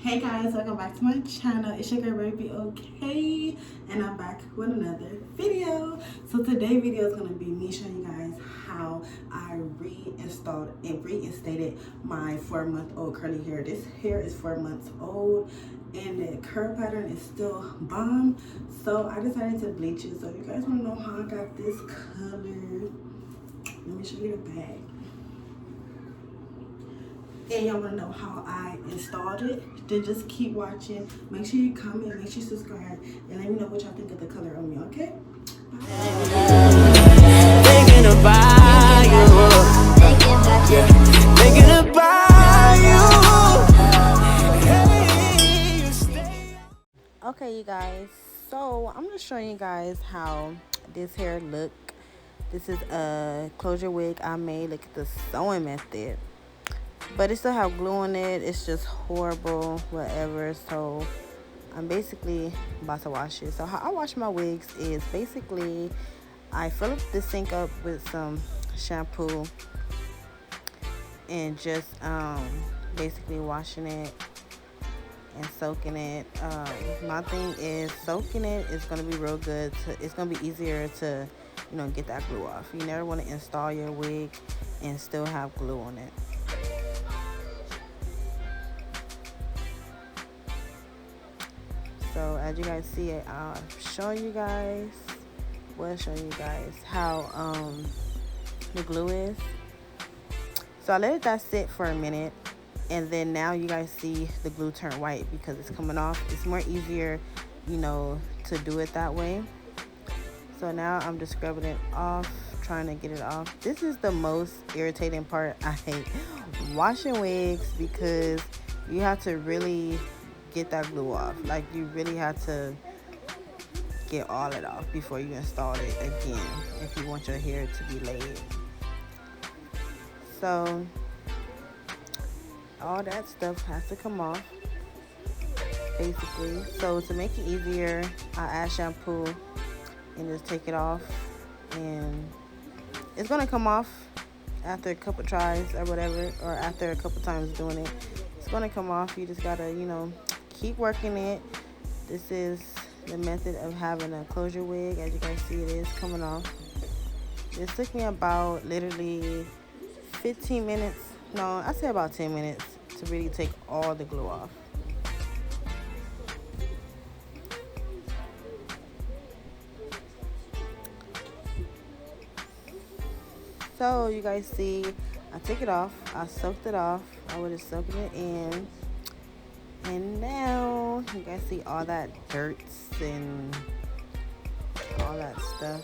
Hey guys, welcome back to my channel. It's your girl Baby Okay, and I'm back with another video. So today's video is gonna be me showing you guys how I reinstalled and reinstated my 4-month-old curly hair. This hair is 4 months old and the curl pattern is still bomb. So I decided to bleach it. So if you guys wanna know how I got this color, let me show you the bag. And y'all wanna know how I installed it, then just keep watching. Make sure you comment, make sure you subscribe, and let me know what y'all think of the color on me, okay? Thinking about you. Thinking about you. Okay, you guys. So I'm just showing you guys how this hair look. This is a closure wig I made. Look at the sewing method. But it still have glue on it. It's just horrible, whatever. So I'm basically about to wash it. So how I wash my wigs is basically I fill up the sink up with some shampoo and just basically washing it and soaking it. My thing is soaking it is gonna be real good. It's gonna be easier to get that glue off. You never want to install your wig and still have glue on it. So as you guys see it, I'll show you guys how the glue is. So I let that sit for a minute, and then now you guys see the glue turn white because it's coming off. It's more easier, to do it that way. So now I'm just scrubbing it off, trying to get it off. This is the most irritating part. I hate washing wigs because you have to really get that glue off. Like, you really have to get all it off before you install it again if you want your hair to be laid. So all that stuff has to come off basically. So to make it easier, I add shampoo and just take it off, and it's gonna come off after a couple tries or whatever, or after a couple times doing it. It's gonna come off. You just gotta keep working it. This is the method of having a closure wig. As you guys see, it is coming off. It took me about literally 15 minutes. No, I say about 10 minutes to really take all the glue off. So you guys see, I took it off. I soaked it off. I was just soaking it in. And now you guys see all that dirt and all that stuff.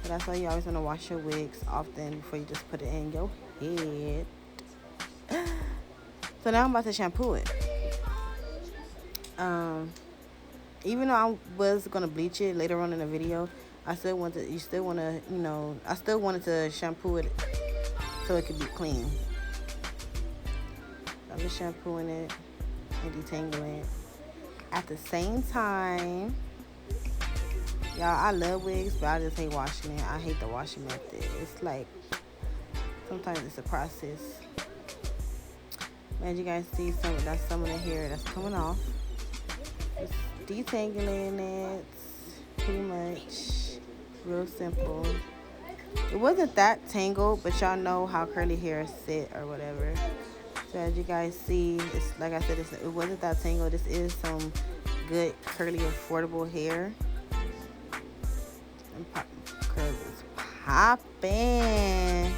So that's why you always want to wash your wigs often before you just put it in your head. So now I'm about to shampoo it. Even though I was gonna bleach it later on in the video, I still wanted to shampoo it so it could be clean. So I'm just shampooing it and detangling it at the same time. Y'all, I love wigs, but I just hate washing it. I hate the washing method. It's like, sometimes it's a process. As you guys see, that's some of the hair that's coming off. Just detangling it, pretty much, real simple. It wasn't that tangled, but y'all know how curly hair sit or whatever. So as you guys see, it's like I said, it wasn't that tangled. This is some good curly affordable hair. And curls is popping.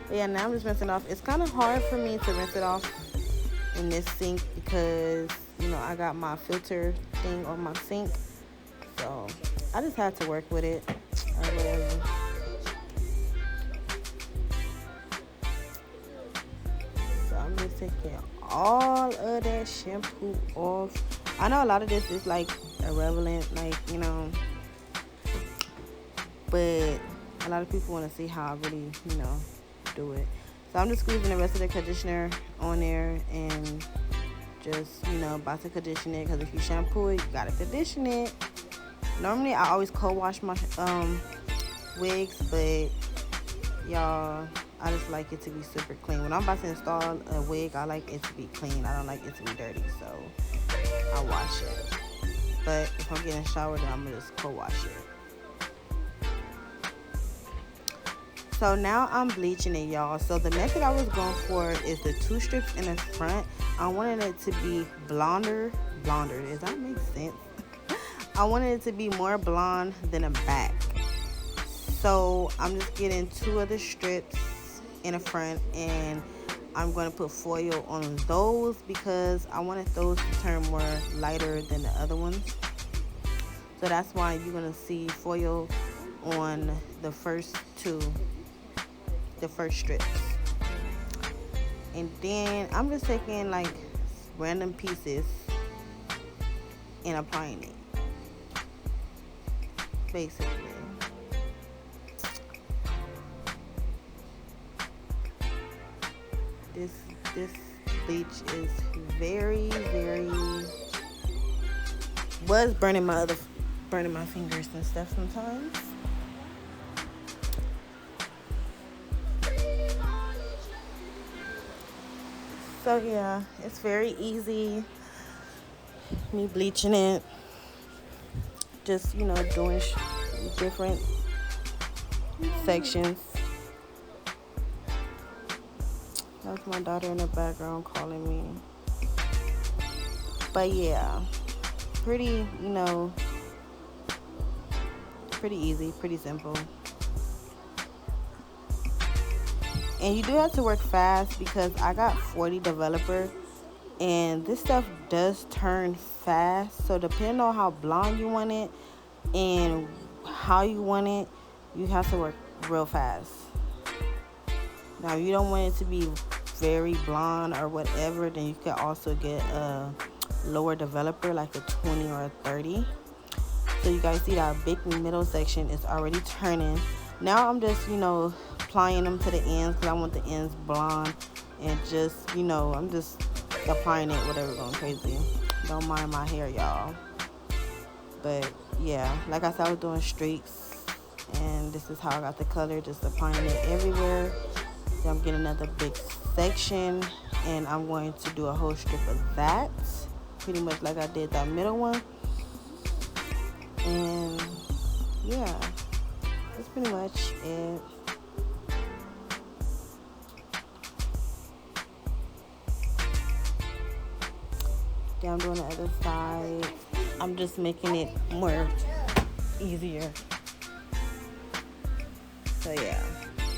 But yeah, now I'm just rinsing off. It's kind of hard for me to rinse it off in this sink because I got my filter thing on my sink. So I just had to work with it or whatever. So I'm just taking all of that shampoo off. I know a lot of this is like irrelevant, but a lot of people want to see how I really, do it. So I'm just squeezing the rest of the conditioner on there and just, about to condition it, because if you shampoo it, you gotta condition it. Normally I always co-wash my wigs, but y'all, I just like it to be super clean. When I'm about to install a wig, I like it to be clean. I don't like it to be dirty, so I wash it. But if I'm getting showered, then I'm gonna just co-wash it. So now I'm bleaching it, y'all. So the method I was going for is the 2 strips in the front. I wanted it to be blonder. Does that make sense? I wanted it to be more blonde than a back. So I'm just getting 2 of the strips in the front, and I'm going to put foil on those because I wanted those to turn more lighter than the other ones. So that's why you're going to see foil on the first strips. And then I'm just taking like random pieces and applying it, basically. This bleach is very was burning my fingers and stuff sometimes. So yeah, it's very easy, me bleaching it, just doing different sections. That's my daughter in the background calling me. But yeah, pretty easy, pretty simple. And you do have to work fast because I got 40 developer, and this stuff does turn fast. So depending on how blonde you want it and how you want it, you have to work real fast. Now, if you don't want it to be very blonde or whatever, then you could also get a lower developer, like a 20 or a 30. So you guys see that big middle section is already turning. Now I'm just, applying them to the ends because I want the ends blonde, and just, I'm just applying it, whatever, going crazy. Don't mind my hair, y'all. But yeah, like I said, I was doing streaks, and this is how I got the color, just applying it everywhere. Then I'm getting another big section, and I'm going to do a whole strip of that, pretty much like I did that middle one. And yeah, that's pretty much it. Then I'm doing the other side. I'm just making it more easier. So yeah,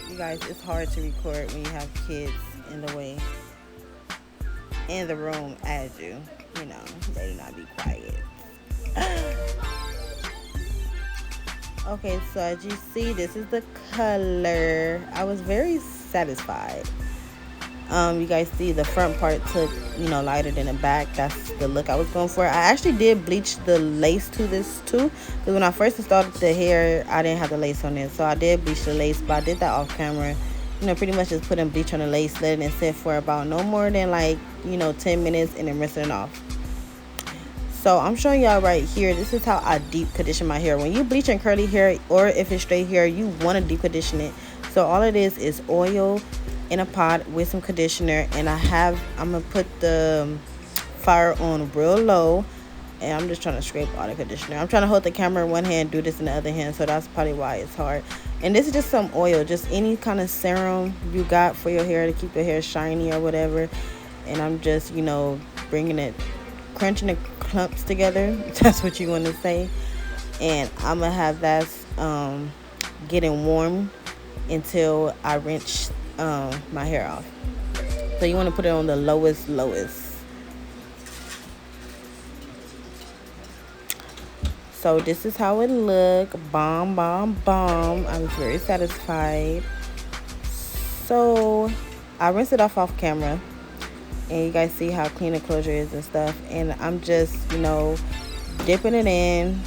you guys, it's hard to record when you have kids in the way, in the room as you. They do not be quiet. Okay, so as you see, this is the color. I was very satisfied. You guys see the front part took, lighter than the back. That's the look I was going for. I actually did bleach the lace to this too, because when I first installed the hair, I didn't have the lace on it. So I did bleach the lace, but I did that off camera. Pretty much just putting bleach on the lace, letting it sit for about no more than 10 minutes, and then rinsing it off. So I'm showing y'all right here. This is how I deep condition my hair. When you bleaching curly hair, or if it's straight hair, you want to deep condition it. So all it is oil in a pot with some conditioner, and I'm gonna put the fire on real low, and I'm just trying to scrape all the conditioner. I'm trying to hold the camera in one hand, do this in the other hand, so that's probably why it's hard. And this is just some oil, just any kind of serum you got for your hair to keep your hair shiny or whatever. And I'm just bringing it, crunching the clumps together, if that's what you want to say. And I'm gonna have that getting warm until I rinse my hair off. So you want to put it on the lowest. So this is how it look. Bomb. I was very satisfied. So I rinsed it off camera, and you guys see how clean the closure is and stuff. And I'm just dipping it in.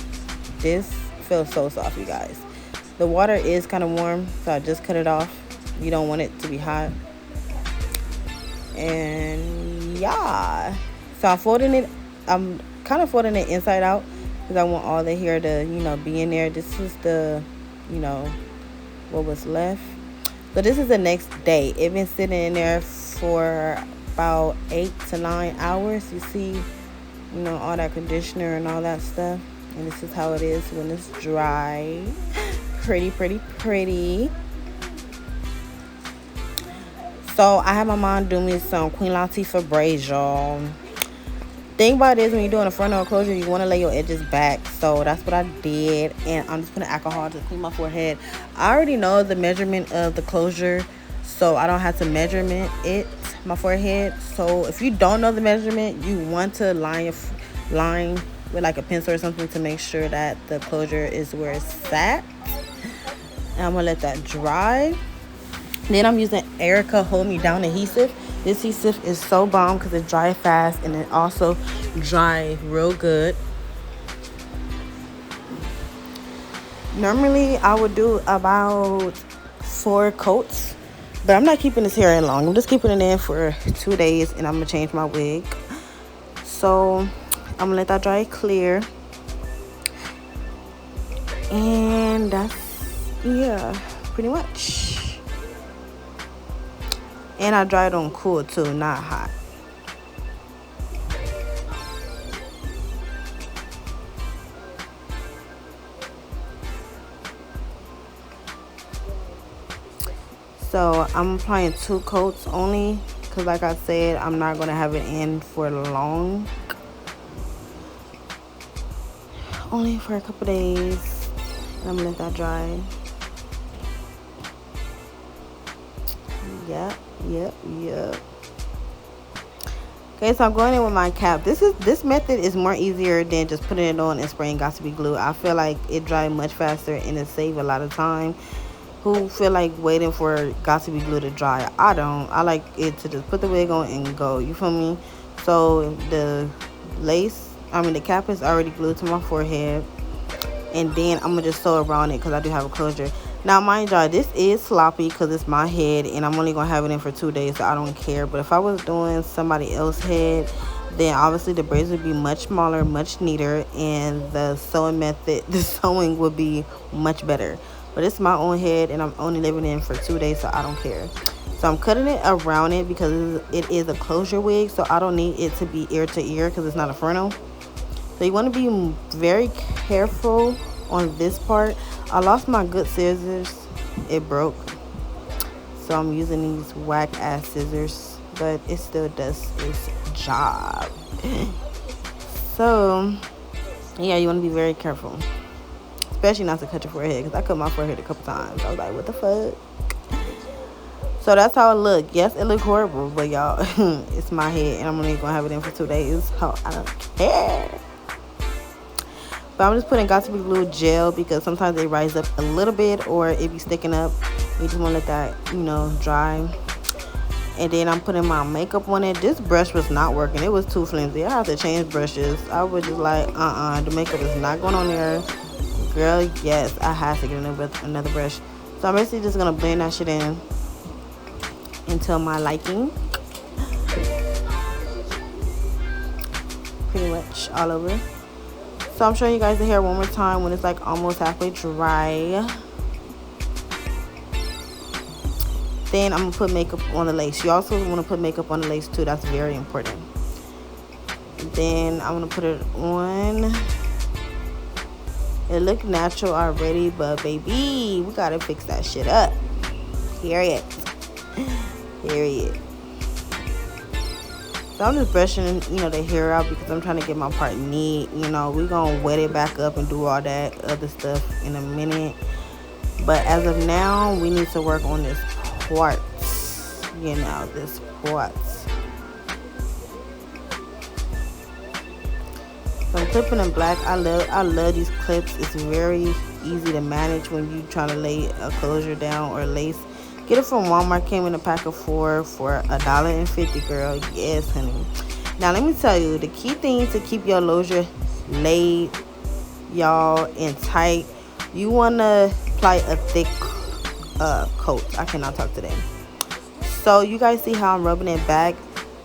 This feels so soft, you guys. The water is kind of warm, so I just cut it off. You don't want it to be hot. And yeah, so I'm kind of folding it inside out because I want all the hair to be in there. This is the what was left. So this is the next day. It been sitting in there for about 8 to 9 hours. You see, you know, all that conditioner and all that stuff. And this is how it is when it's dry. Pretty, pretty, pretty. So I had my mom do me some Queen Latifah braids, y'all. Thing about it is when you're doing a frontal closure, you want to lay your edges back. So that's what I did. And I'm just putting alcohol to clean my forehead. I already know the measurement of the closure, so I don't have to measurement it, my forehead. So if you don't know the measurement, you want to line with like a pencil or something to make sure that the closure is where it's at. And I'm going to let that dry. Then I'm using Erica Hold Me Down adhesive. This adhesive is so bomb because it dries fast and it also dries real good. Normally I would do about 4 coats, but I'm not keeping this hair in long. I'm just keeping it in for 2 days and I'm gonna change my wig. So I'm gonna let that dry clear. And that's, yeah, pretty much. And I dry it on cool too, not hot. So I'm applying 2 coats only because like I said, I'm not going to have it in for long. Only for a couple days. And I'm going to let that dry. Yep. Okay, so I'm going in with my cap. This method is more easier than just putting it on and spraying Got2b glue. I feel like it dries much faster and it saves a lot of time. Who feel like waiting for Got2b glue to dry? I don't. I like it to just put the wig on and go. You feel me? So the cap is already glued to my forehead, and then I'm gonna just sew around it because I do have a closure. Now, mind y'all, this is sloppy because it's my head, and I'm only going to have it in for 2 days, so I don't care. But if I was doing somebody else's head, then obviously the braids would be much smaller, much neater, and the sewing would be much better. But it's my own head, and I'm only leaving it in for 2 days, so I don't care. So I'm cutting it around it because it is a closure wig, so I don't need it to be ear to ear because it's not a frontal. So you want to be very careful on this part. I lost my good scissors. It broke. So I'm using these whack ass scissors, but it still does its job. So yeah, you want to be very careful, especially not to cut your forehead, because I cut my forehead a couple times. I was like, what the fuck? So that's how it looked. Yes, it looked horrible, but y'all, it's my head, and I'm only gonna have it in for 2 days. So I don't care. But I'm just putting Got2b glue gel because sometimes they rise up a little bit or it be sticking up. You just want to let that, you know, dry. And then I'm putting my makeup on it. This brush was not working. It was too flimsy. I have to change brushes. I was just like, the makeup is not going on there. Girl, yes, I have to get another brush. So I'm basically just going to blend that shit in until my liking. Pretty much all over. So I'm showing you guys the hair one more time when it's like almost halfway dry. Then I'm going to put makeup on the lace. You also want to put makeup on the lace too. That's very important. Then I'm going to put it on. It looked natural already, but baby, we got to fix that shit up. Period. Period. So I'm just brushing, you know, the hair out because I'm trying to get my part neat. You know, we're going to wet it back up and do all that other stuff in a minute. But as of now, we need to work on this part. You know, this part. So I'm clipping in black. I love these clips. It's very easy to manage when you trying to lay a closure down or lace. Get it from Walmart. Came in a pack of 4 for $1.50, girl. Yes, honey. Now, let me tell you, the key thing to keep your closure laid, y'all, and tight, you want to apply a thick coat. I cannot talk today. So, you guys see how I'm rubbing it back?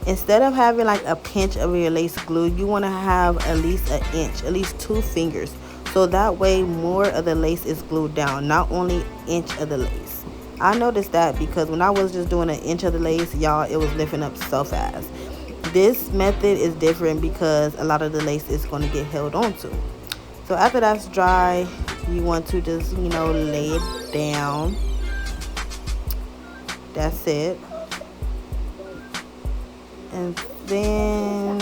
Instead of having like a pinch of your lace glue, you want to have at least an inch, at least 2 fingers. so that way more of the lace is glued down, not only inch of the lace. I noticed that because when I was just doing an inch of the lace, y'all, it was lifting up so fast. This method is different because a lot of the lace is going to get held onto. So after that's dry, you want to just, lay it down. That's it. And then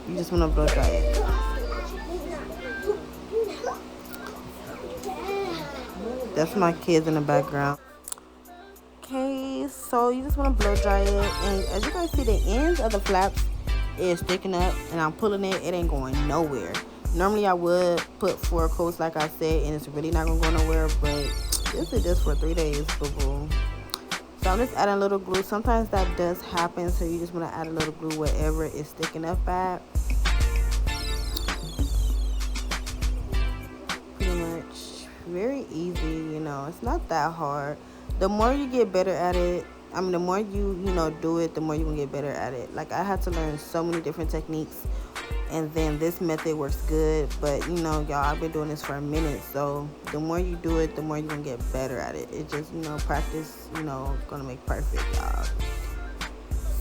you just want to blow dry it. That's my kids in the background. Okay, so you just want to blow dry it, and as you guys see, the ends of the flaps is sticking up, and I'm pulling it. It ain't going nowhere. Normally I would put 4 coats like I said, and it's really not gonna go nowhere, but this is just for 3 days, boo-boo. So I'm just adding a little glue. Sometimes that does happen, so you just want to add a little glue wherever it's sticking up at. Pretty much very easy, it's not that hard. The more you get better at it, the more you do it, the more you're gonna get better at it. Like, I had to learn so many different techniques, and then this method works good. But y'all, I've been doing this for a minute, so the more you do it, the more you're gonna get better at it. It just, practice, gonna make perfect, y'all.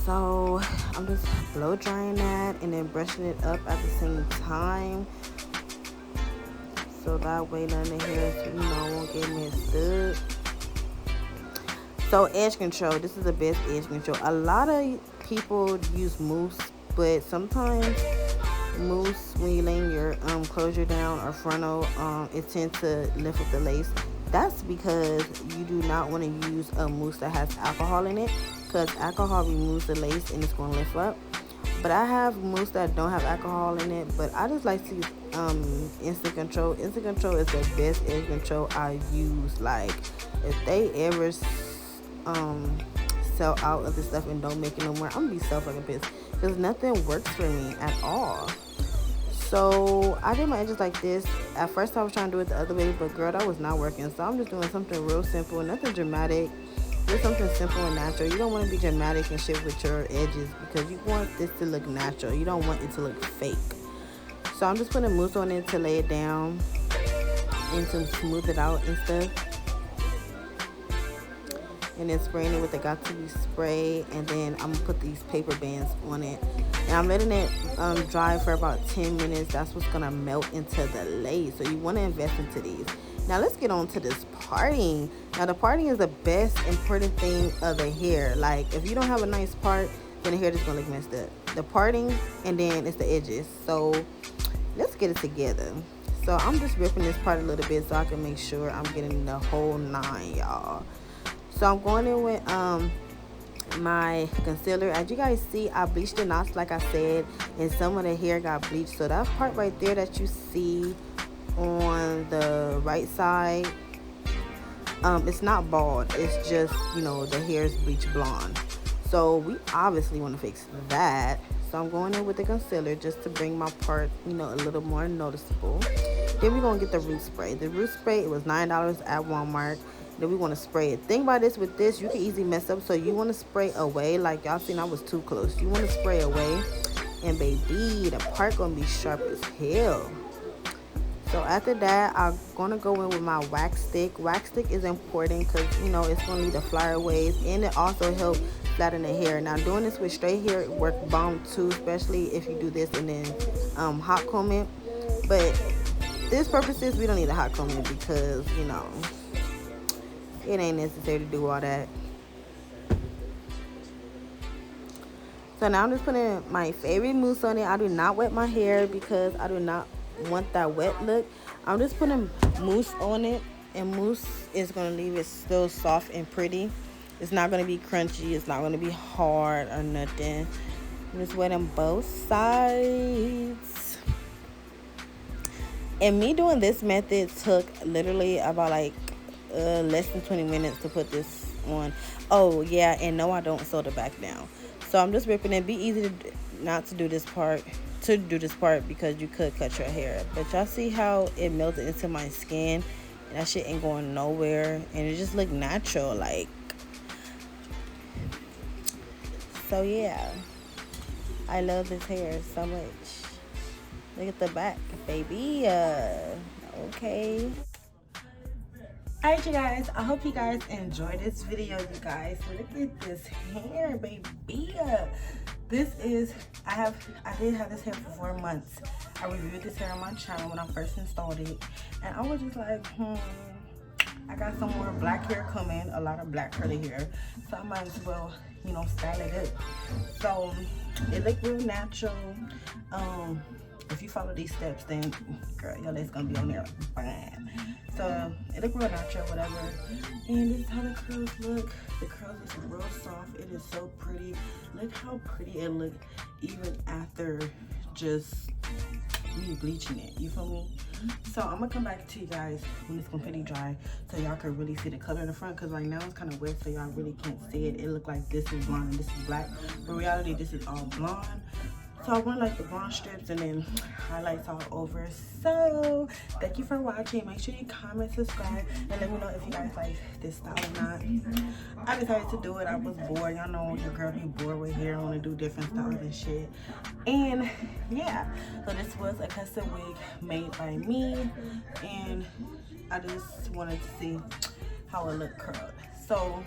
So I'm just blow drying that and then brushing it up at the same time, so that way none of the hairs, won't get messed up. So edge control, this is the best edge control. A lot of people use mousse, but sometimes mousse, when you laying your closure down or frontal, it tends to lift up the lace. That's because you do not want to use a mousse that has alcohol in it, because alcohol removes the lace and it's going to lift up. But I have mousse that don't have alcohol in it, but I just like to use instant control. Instant control is the best edge control I use. Like, if they ever sell out of this stuff and don't make it no more, I'm gonna be so fucking pissed, because nothing works for me at all. So I did my edges like this. At first I was trying to do it the other way, but girl, that was not working. So I'm just doing something real simple, nothing dramatic, just something simple and natural. You don't want to be dramatic and shit with your edges, because you want this to look natural. You don't want it to look fake. So I'm just putting mousse on it to lay it down and to smooth it out and stuff, and then spraying it with the got to be spray. And then I'm gonna put these paper bands on it, and I'm letting it dry for about 10 minutes. That's what's gonna melt into the lace. So you want to invest into these. Now let's get on to this parting. Now the parting is the best important thing of the hair. Like, if you don't have a nice part, then the hair just gonna look messed up. The parting, and then it's the edges. So let's get it together. So I'm just ripping this part a little bit so I can make sure I'm getting the whole 9, y'all. So I'm going in with my concealer. As you guys see, I bleached the knots like I said, and some of the hair got bleached. So that part right there that you see on the right side, it's not bald, it's just, the hair is bleached blonde. So we obviously want to fix that. So I'm going in with the concealer just to bring my part, a little more noticeable. Then we're going to get the root spray. The root spray, it was $9 at Walmart. Then we want to spray it. Thing about this, with this, you can easily mess up. So you want to spray away. Like y'all seen, I was too close. You want to spray away. And baby, the part going to be sharp as hell. So after that, I'm going to go in with my wax stick. Wax stick is important because, it's going to leave the flyaways. And it also helps flatten the hair. Now, doing this with straight hair work bomb too, especially if you do this and then hot comb it. But this purposes, we don't need a hot comb it because, it ain't necessary to do all that. So now I'm just putting my favorite mousse on it. I do not wet my hair because I do not want that wet look. I'm just putting mousse on it, and mousse is going to leave it still soft and pretty. It's not going to be crunchy. It's not going to be hard or nothing. I'm just wetting both sides. And me doing this method took literally about less than 20 minutes to put this on. Oh yeah, and no, I don't sew the back down. So I'm just ripping it. Be easy not to do this part, because you could cut your hair. But y'all see how it melted into my skin, and that shit ain't going nowhere, and it just looked natural. Like, so yeah, I love this hair so much. Look at the back, baby. Okay. Alright, you guys, I hope you guys enjoyed this video. You guys, look at this hair, baby. This is, I did have this hair for 4 months. I reviewed this hair on my channel when I first installed it, and I was just like, I got some more black hair coming, a lot of black curly hair, so I might as well, you know, style it up. So it looked real natural. If you follow these steps, then girl, your legs gonna be on there fine. So it looked real natural, whatever. And this is how the curls look. The curls is real soft. It is so pretty. Look how pretty it looked even after just me bleaching it. You feel me? So I'm gonna come back to you guys when it's completely dry, so y'all can really see the color in the front, because right now it's kind of wet, so y'all really can't see it. It look like this is blonde and this is black, but in reality this is all blonde. So I want like the blonde strips and then highlights all over. So thank you for watching. Make sure you comment, subscribe, and let me know if you guys like this style or not. I decided to do it. I was bored. Y'all know your girl be bored with hair. I want to do different styles and shit. And yeah, so this was a custom wig made by me, and I just wanted to see how it looked curled. So